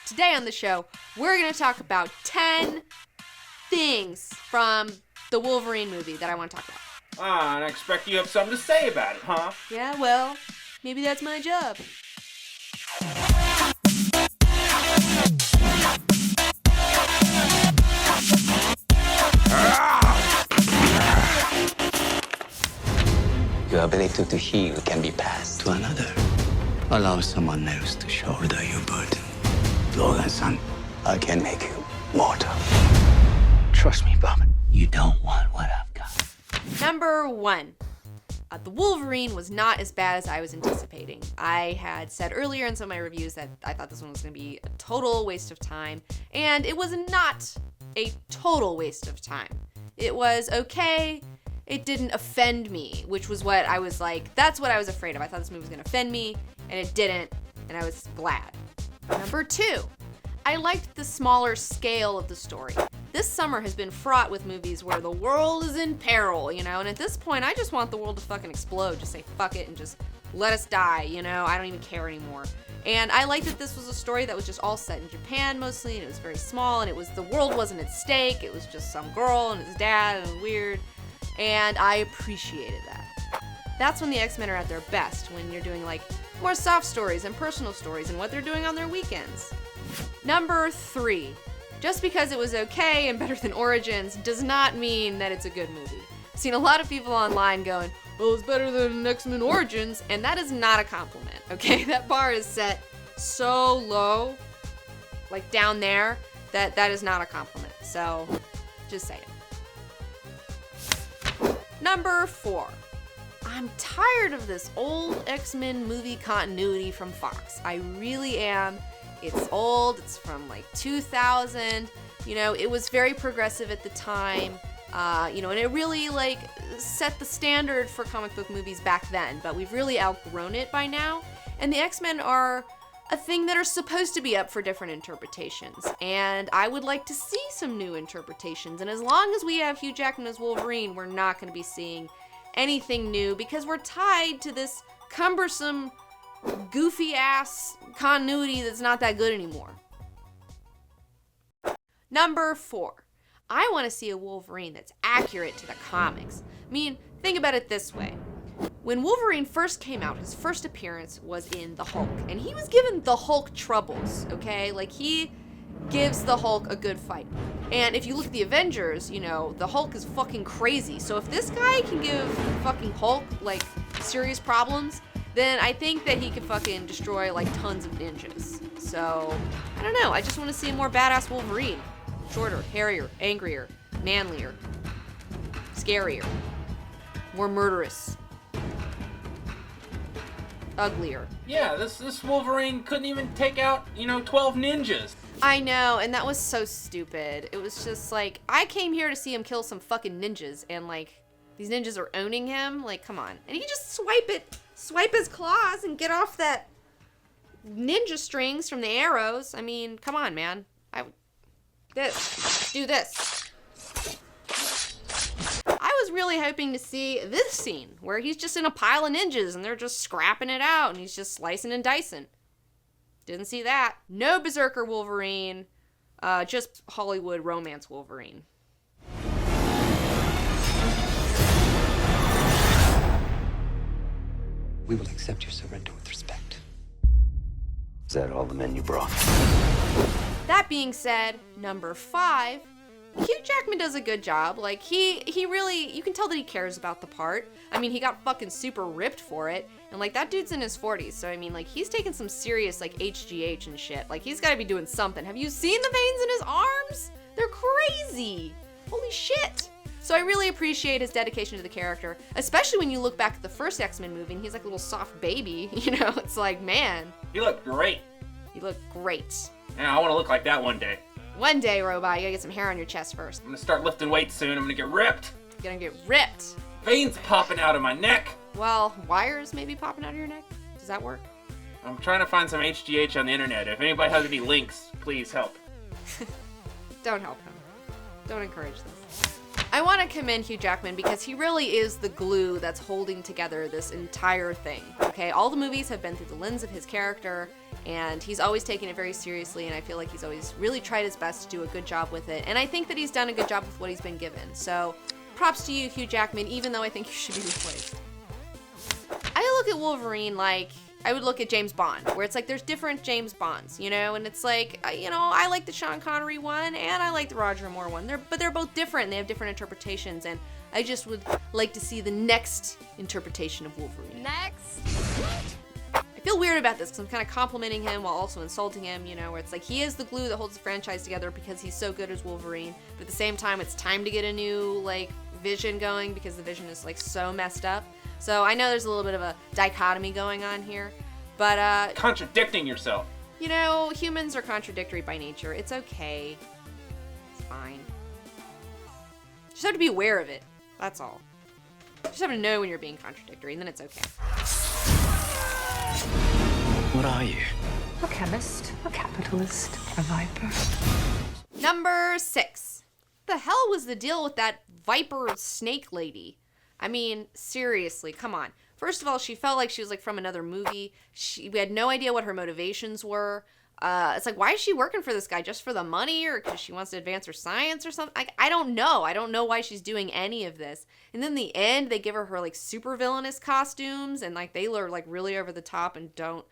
Today on the show, we're going to talk about 10 things from the Wolverine movie that I want to talk about. Ah, and I expect you have something to say about it, huh? Yeah, well, maybe that's my job. Your ability to heal can be passed to another. Allow someone else to shoulder your burden. Logan, son, I can make you mortal. Trust me, Bob. You don't want what I've got. Number 1. The Wolverine was not as bad as I was anticipating. I had said earlier in some of my reviews that I thought this one was going to be a total waste of time, and it was not a total waste of time. It was okay. It didn't offend me, which was what I was like, that's what I was afraid of. I thought this movie was going to offend me, and it didn't, and I was glad. Number 2, I liked the smaller scale of the story. This summer has been fraught with movies where the world is in peril, and at this point, I just want the world to fucking explode. Just say fuck it and just let us die, I don't even care anymore. And I liked that this was a story that was just all set in Japan mostly, and it was very small, and the world wasn't at stake. It was just some girl and his dad, and it was weird. And I appreciated that. That's when the X-Men are at their best, when you're doing more soft stories and personal stories and what they're doing on their weekends. Number 3. Just because it was okay and better than Origins does not mean that it's a good movie. I've seen a lot of people online going, well, it's better than X-Men Origins, and that is not a compliment, okay? That bar is set so low, down there, that is not a compliment. So, just say it. Number 4. I'm tired of this old X-Men movie continuity from Fox. I really am. It's old. It's from 2000. It was very progressive at the time. And it really set the standard for comic book movies back then. But we've really outgrown it by now. And the X-Men are a thing that are supposed to be up for different interpretations. And I would like to see some new interpretations. And as long as we have Hugh Jackman as Wolverine, we're not going to be seeing anything new because we're tied to this cumbersome, goofy-ass continuity that's not that good anymore. Number 4. I want to see a Wolverine that's accurate to the comics. I mean, think about it this way. When Wolverine first came out, his first appearance was in The Hulk, and he was given the Hulk troubles, okay? he gives the Hulk a good fight. And if you look at the Avengers, the Hulk is fucking crazy. So if this guy can give fucking Hulk, serious problems, then I think that he could fucking destroy, tons of ninjas. So, I don't know. I just want to see a more badass Wolverine. Shorter, hairier, angrier, manlier, scarier, more murderous, uglier. Yeah, this Wolverine couldn't even take out, 12 ninjas. I know, and that was so stupid. It was just I came here to see him kill some fucking ninjas, and these ninjas are owning him. Come on. And he can just swipe his claws and get off that ninja strings from the arrows. I mean, come on, man. Do this. I was really hoping to see this scene where he's just in a pile of ninjas and they're just scrapping it out and he's just slicing and dicing. Didn't see that. No Berserker Wolverine, just Hollywood romance Wolverine. We will accept your surrender with respect. Is that all the men you brought? That being said, number 5, Hugh Jackman does a good job. He really, you can tell that he cares about the part. I mean, he got fucking super ripped for it. And, that dude's in his 40s. So, I mean, he's taking some serious, HGH and shit. He's gotta be doing something. Have you seen the veins in his arms? They're crazy. Holy shit. So I really appreciate his dedication to the character, especially when you look back at the first X-Men movie and he's a little soft baby. It's man. He looked great. You look great. Yeah, I want to look like that one day. One day, Robot, you gotta get some hair on your chest first. I'm gonna start lifting weights soon. I'm gonna get ripped. You're gonna get ripped. Veins popping out of my neck. Well, wires maybe popping out of your neck? Does that work? I'm trying to find some HGH on the internet. If anybody has any links, please help. Don't help him. Don't encourage this. I want to commend Hugh Jackman because he really is the glue that's holding together this entire thing, okay? All the movies have been through the lens of his character, And he's always taken it very seriously, and I feel like he's always really tried his best to do a good job with it. And I think that he's done a good job with what he's been given. So props to you, Hugh Jackman, even though I think you should be replaced. I look at Wolverine like I would look at James Bond, where it's like there's different James Bonds, you know? And it's like, you know, I like the Sean Connery one, and I like the Roger Moore one. But they're both different, and they have different interpretations, and I just would like to see the next interpretation of Wolverine. Next. I feel weird about this because I'm kind of complimenting him while also insulting him, you know, where it's like he is the glue that holds the franchise together because he's so good as Wolverine. But at the same time, it's time to get a new, like, Vision going because the Vision is, like, so messed up. So I know there's a little bit of a dichotomy going on here. But, contradicting yourself. You know, humans are contradictory by nature. It's okay. It's fine. You just have to be aware of it. That's all. You just have to know when you're being contradictory, and then it's okay. What are you? A chemist, a capitalist, a viper. Number 6. The hell was the deal with that viper snake lady? I mean, seriously, come on. First of all, she felt like she was like from another movie. We had no idea what her motivations were. It's like, why is she working for this guy? Just for the money, or because she wants to advance her science or something? I don't know. I don't know why she's doing any of this. And then in the end, they give her like super villainous costumes, and like they are like really over the top and don't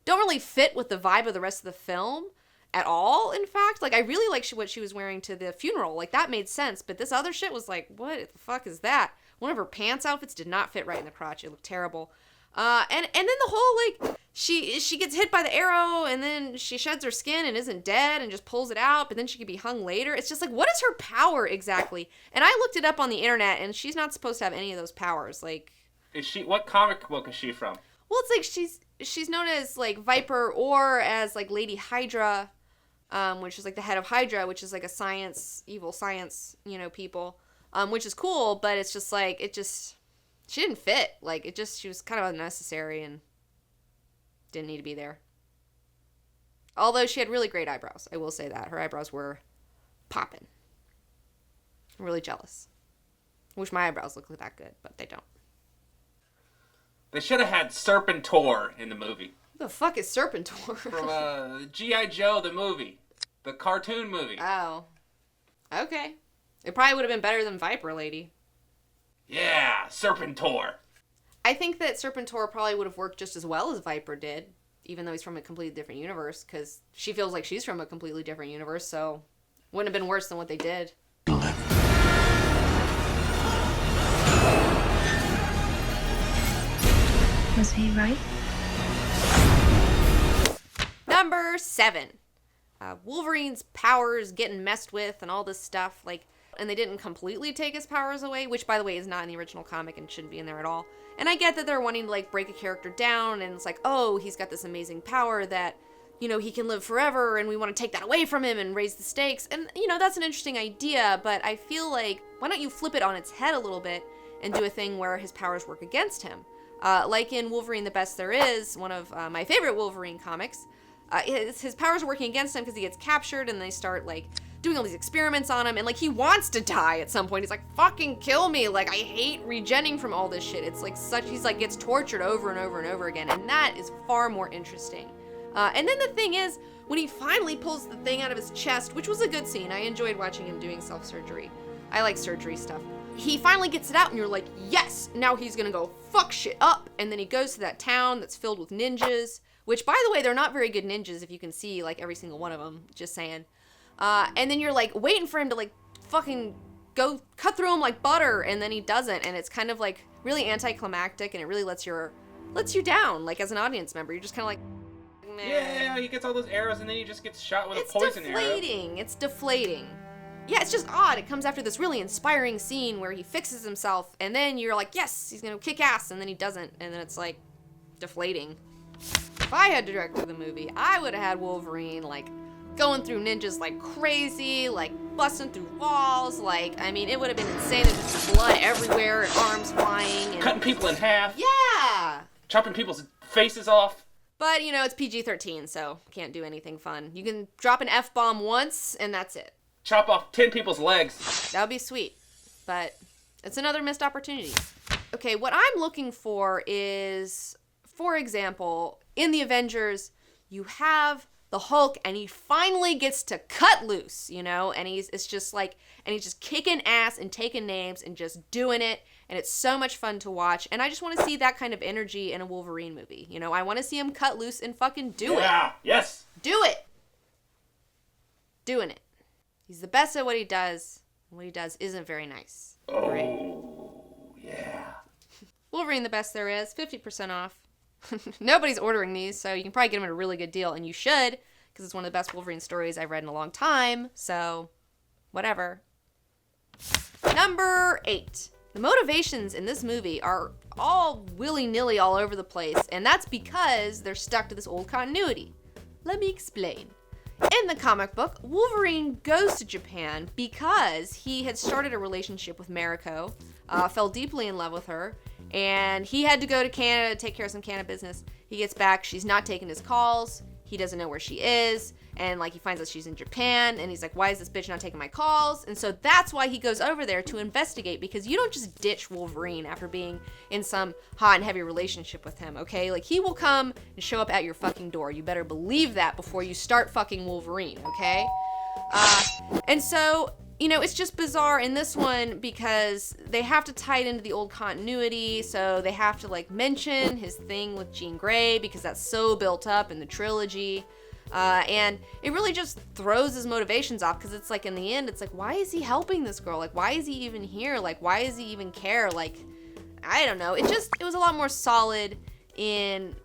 really fit with the vibe of the rest of the film at all. In fact, like I really like what she was wearing to the funeral. Like that made sense, but this other shit was like, what the fuck is that? One of her pants outfits did not fit right in the crotch. It looked terrible. And then the whole, like, she gets hit by the arrow, and then she sheds her skin and isn't dead and just pulls it out, but then she could be hung later. It's just like, what is her power exactly? And I looked it up on the internet, and she's not supposed to have any of those powers. Like, What comic book is she from? well, it's like she's known as, like, Viper or as, like, Lady Hydra, which is, like, the head of Hydra, which is, like, a evil science, you know, people. Which is cool, but it's just like, she didn't fit. Like, she was kind of unnecessary and didn't need to be there. Although she had really great eyebrows. I will say that. Her eyebrows were popping. I'm really jealous. I wish my eyebrows looked that good, but they don't. They should have had Serpentor in the movie. Who the fuck is Serpentor? From G.I. Joe, the movie. The cartoon movie. Oh. Okay. It probably would have been better than Viper Lady. Yeah, Serpentor. I think that Serpentor probably would have worked just as well as Viper did, even though he's from a completely different universe, because she feels like she's from a completely different universe, so wouldn't have been worse than what they did. Was he right? Number 7. Wolverine's powers getting messed with and all this stuff, like, and they didn't completely take his powers away, which, by the way, is not in the original comic and shouldn't be in there at all. And I get that they're wanting to, like, break a character down, and it's like, oh, he's got this amazing power that, you know, he can live forever, and we want to take that away from him and raise the stakes. And, you know, that's an interesting idea, but I feel like, why don't you flip it on its head a little bit and do a thing where his powers work against him? Like in Wolverine the Best There Is, one of my favorite Wolverine comics, his powers are working against him because he gets captured, and they start, like, doing all these experiments on him, and, like, he wants to die at some point. He's like, fucking kill me. Like, I hate regenning from all this shit. It's, like, he's, like, gets tortured over and over and over again, and that is far more interesting. And then the thing is, when he finally pulls the thing out of his chest, which was a good scene. I enjoyed watching him doing self-surgery. I like surgery stuff. He finally gets it out, and you're like, yes, now he's gonna go fuck shit up. And then he goes to that town that's filled with ninjas, which, by the way, they're not very good ninjas if you can see, like, every single one of them. Just saying. And then you're, like, waiting for him to, like, fucking go cut through him like butter, and then he doesn't, and it's kind of, like, really anticlimactic, and it really lets you down, like, as an audience member. You're just kind of like, meh. Yeah, he gets all those arrows, and then he just gets shot with a poison arrow. It's deflating. Yeah, it's just odd. It comes after this really inspiring scene where he fixes himself, and then you're like, yes, he's gonna kick ass, and then he doesn't, and then it's, like, deflating. If I had directed the movie, I would have had Wolverine, like, going through ninjas like crazy, like, busting through walls, like, I mean, it would have been insane. There's just blood everywhere, and arms flying. And... cutting people in half. Yeah! Chopping people's faces off. But, you know, it's PG-13, so can't do anything fun. You can drop an F-bomb once, and that's it. Chop off 10 people's legs. That would be sweet, but it's another missed opportunity. Okay, what I'm looking for is, for example, in the Avengers, you have the Hulk, and he finally gets to cut loose, you know, and he's just kicking ass and taking names and just doing it, and it's so much fun to watch, and I just want to see that kind of energy in a Wolverine movie, you know, I want to see him cut loose and fucking do it. Yeah, yes. Do it. Doing it. He's the best at what he does, and what he does isn't very nice. Oh, right? yeah. Wolverine the best there is, 50% off. Nobody's ordering these, so you can probably get them at a really good deal, and you should, because it's one of the best Wolverine stories I've read in a long time, so whatever. Number 8. The motivations in this movie are all willy-nilly all over the place, and that's because they're stuck to this old continuity. Let me explain. In the comic book, Wolverine goes to Japan because he had started a relationship with Mariko, fell deeply in love with her, and he had to go to Canada to take care of some Canada business. He gets back, she's not taking his calls, he doesn't know where she is, and like he finds out she's in Japan, and he's like, why is this bitch not taking my calls? And so that's why he goes over there to investigate, because you don't just ditch Wolverine after being in some hot and heavy relationship with him, okay? Like, he will come and show up at your fucking door. You better believe that before you start fucking Wolverine, okay? And so, you know, it's just bizarre in this one because they have to tie it into the old continuity, so they have to, like, mention his thing with Jean Grey because that's so built up in the trilogy. And it really just throws his motivations off because it's like, in the end, it's like, why is he helping this girl? Like, why is he even here? Like, why does he even care? Like, I don't know. It was a lot more solid in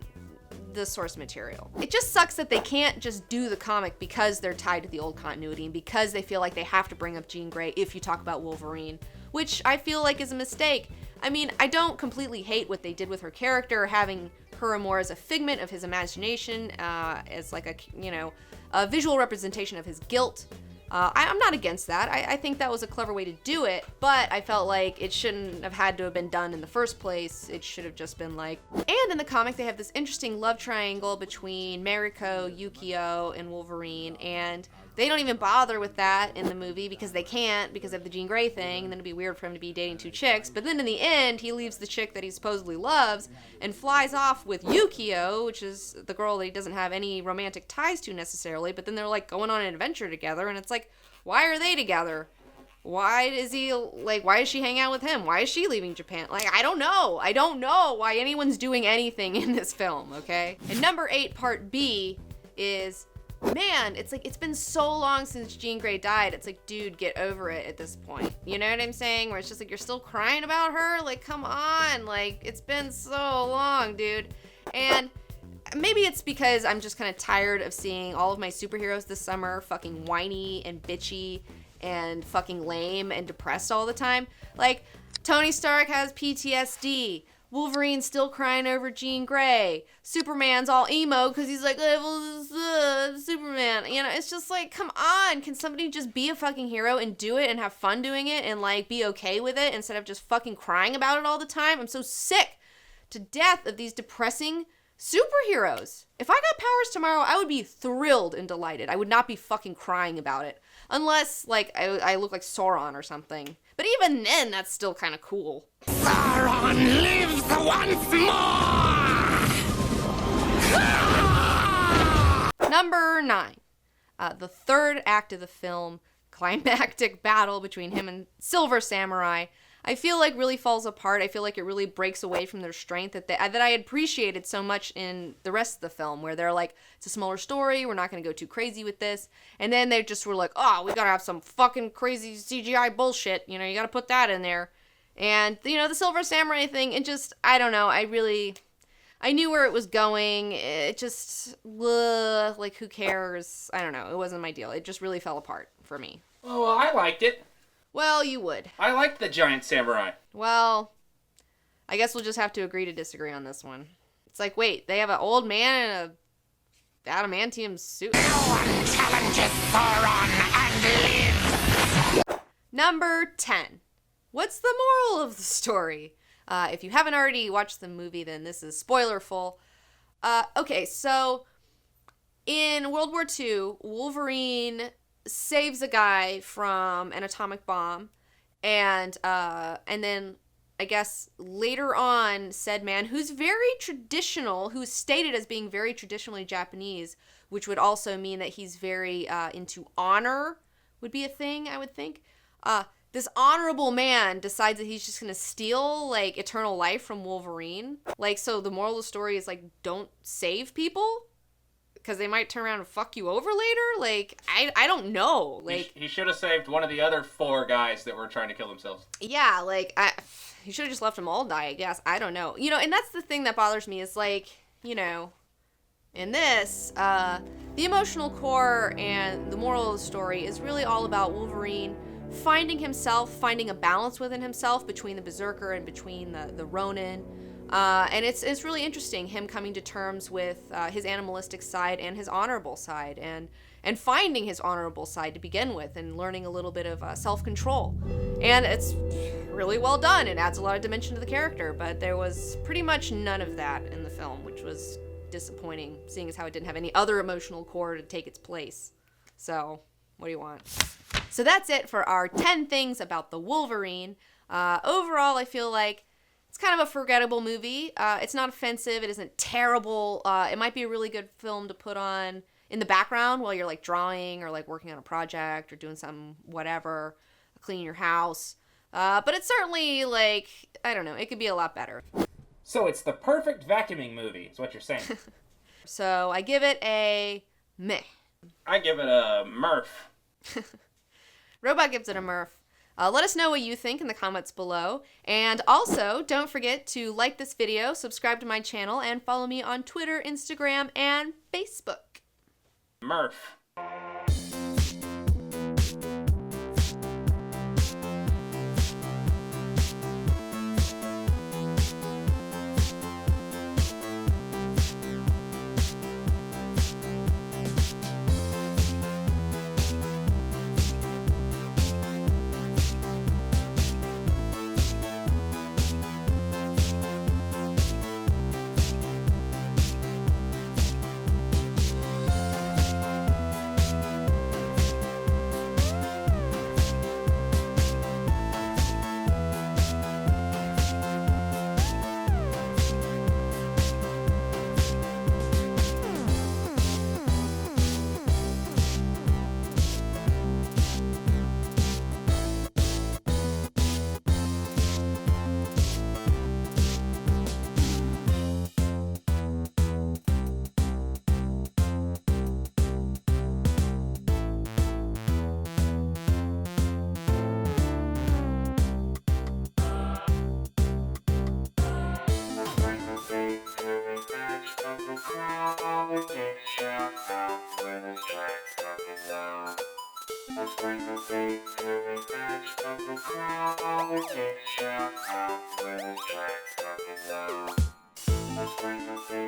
the source material. It just sucks that they can't just do the comic because they're tied to the old continuity and because they feel like they have to bring up Jean Grey if you talk about Wolverine, which I feel like is a mistake. I mean, I don't completely hate what they did with her character, having her more as a figment of his imagination, as like a visual representation of his guilt. I'm not against that. I think that was a clever way to do it, but I felt like it shouldn't have had to have been done in the first place. It should have just been like... And in the comic, they have this interesting love triangle between Mariko, Yukio, and Wolverine, and they don't even bother with that in the movie because they can't, because of the Jean Grey thing, and then it'd be weird for him to be dating two chicks. But then in the end, he leaves the chick that he supposedly loves and flies off with Yukio, which is the girl that he doesn't have any romantic ties to necessarily, but then they're like going on an adventure together, and it's like, why are they together? Why does she hang out with him? Why is she leaving Japan? Like, I don't know. I don't know why anyone's doing anything in this film, okay? And number 8, part B, is, man, it's like, it's been so long since Jean Grey died. It's like, dude, get over it at this point. You know what I'm saying? Where it's just like, you're still crying about her? Like, come on. Like, it's been so long, dude. And maybe it's because I'm just kind of tired of seeing all of my superheroes this summer fucking whiny and bitchy and fucking lame and depressed all the time. Like, Tony Stark has PTSD. Wolverine's still crying over Jean Grey. Superman's all emo because he's like, Superman. You know, it's just like, come on. Can somebody just be a fucking hero and do it and have fun doing it and, like, be okay with it instead of just fucking crying about it all the time? I'm so sick to death of these depressing superheroes. If I got powers tomorrow, I would be thrilled and delighted. I would not be fucking crying about it. Unless, like, I look like Sauron or something. But even then, that's still kind of cool. Sauron lives once more! Number 9. The third act of the film, climactic battle between him and Silver Samurai, I feel like really falls apart. I feel like it really breaks away from their strength that I had appreciated so much in the rest of the film, where they're like, it's a smaller story, we're not going to go too crazy with this. And then they just were like, oh, we got to have some fucking crazy CGI bullshit. You know, you got to put that in there. And, you know, the Silver Samurai thing, it just, I don't know, I knew where it was going. It just, like, who cares? I don't know. It wasn't my deal. It just really fell apart for me. Oh, well, I liked it. Well, you would. I liked the giant samurai. Well, I guess we'll just have to agree to disagree on this one. It's like, wait, they have an old man in a adamantium suit. No one challenges Sauron and lives! Number 10. What's the moral of the story? If you haven't already watched the movie, then this is spoilerful. Okay, so in World War II, Wolverine saves a guy from an atomic bomb, and then I guess later on, said man, who's very traditional, who's stated as being very traditionally Japanese, which would also mean that he's very into honor, would be a thing, I would think. This honorable man decides that he's just gonna steal, like, eternal life from Wolverine. Like, so the moral of the story is, like, don't save people, because they might turn around and fuck you over later. Like, I don't know. Like, he should have saved one of the other 4 guys that were trying to kill themselves. yeah, like, he should have just left them all die, I guess. I don't know. You know, and that's the thing that bothers me is, like, you know, in this, the emotional core and the moral of the story is really all about Wolverine finding himself, finding a balance within himself between the Berserker and between the Ronin. And it's really interesting, him coming to terms with his animalistic side and his honorable side, and finding his honorable side to begin with, and learning a little bit of self-control. And it's really well done. It adds a lot of dimension to the character, but there was pretty much none of that in the film, which was disappointing, seeing as how it didn't have any other emotional core to take its place. So, what do you want? So that's it for our 10 things about the Wolverine. Overall, I feel like it's kind of a forgettable movie. It's not offensive. It isn't terrible. It might be a really good film to put on in the background while you're, like, drawing or, like, working on a project or doing some whatever, cleaning your house. But it's certainly, like, I don't know, it could be a lot better. So it's the perfect vacuuming movie, is what you're saying. So I give it a meh. I give it a Murph. Robot gives it a Murph. Let us know what you think in the comments below. And also, don't forget to like this video, subscribe to my channel, and follow me on Twitter, Instagram, and Facebook. Murph. Let's